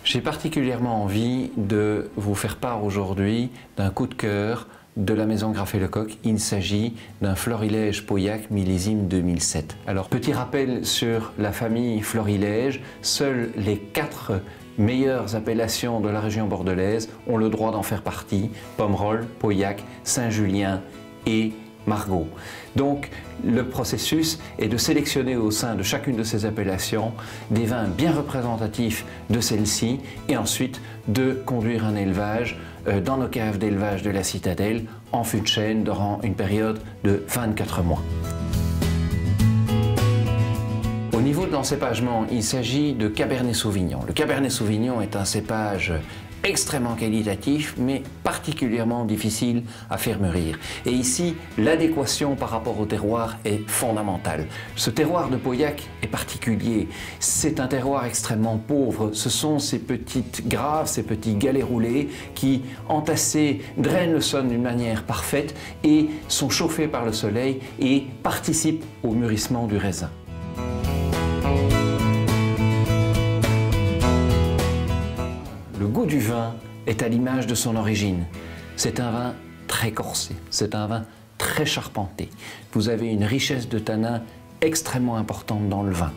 J'ai particulièrement envie de vous faire part aujourd'hui d'un coup de cœur de la maison Graffet-Lecoq. Il s'agit d'un Florilège Pauillac millésime 2007. Alors, petit rappel sur la famille Florilège, seules les 4 meilleures appellations de la région bordelaise ont le droit d'en faire partie: Pomerol, Pauillac, Saint-Julien et Margaux. Donc le processus est de sélectionner au sein de chacune de ces appellations des vins bien représentatifs de celle-ci et ensuite de conduire un élevage dans nos caves d'élevage de la citadelle en fût de chêne durant une période de 24 mois. Au niveau de l'encépagement, il s'agit de Cabernet Sauvignon. Le Cabernet Sauvignon est un cépage extrêmement qualitatif, mais particulièrement difficile à faire mûrir. Et ici, l'adéquation par rapport au terroir est fondamentale. Ce terroir de Pauillac est particulier. C'est un terroir extrêmement pauvre. Ce sont ces petites graves, ces petits galets roulés qui, entassés, drainent le sol d'une manière parfaite et sont chauffés par le soleil et participent au mûrissement du raisin. Le goût du vin est à l'image de son origine. C'est un vin très corsé, c'est un vin très charpenté. Vous avez une richesse de tanins extrêmement importante dans le vin.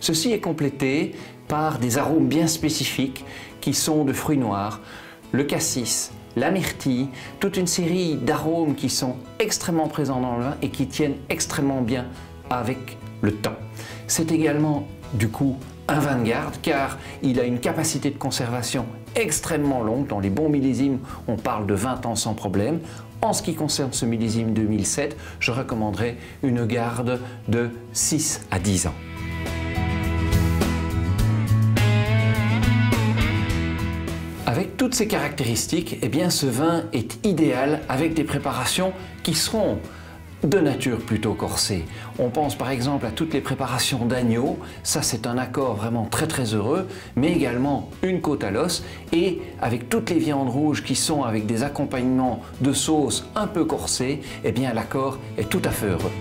Ceci est complété par des arômes bien spécifiques qui sont de fruits noirs, le cassis, la myrtille, toute une série d'arômes qui sont extrêmement présents dans le vin et qui tiennent extrêmement bien avec le temps. C'est également du coup un vin de garde car il a une capacité de conservation extrêmement longue. Dans les bons millésimes, on parle de 20 ans sans problème. En ce qui concerne ce millésime 2007, je recommanderais une garde de 6 à 10 ans. Avec toutes ces caractéristiques, eh bien, ce vin est idéal avec des préparations qui seront de nature plutôt corsée. On pense par exemple à toutes les préparations d'agneau, ça c'est un accord vraiment très heureux, mais également une côte à l'os, et avec toutes les viandes rouges qui sont avec des accompagnements de sauce un peu corsés, eh bien l'accord est tout à fait heureux.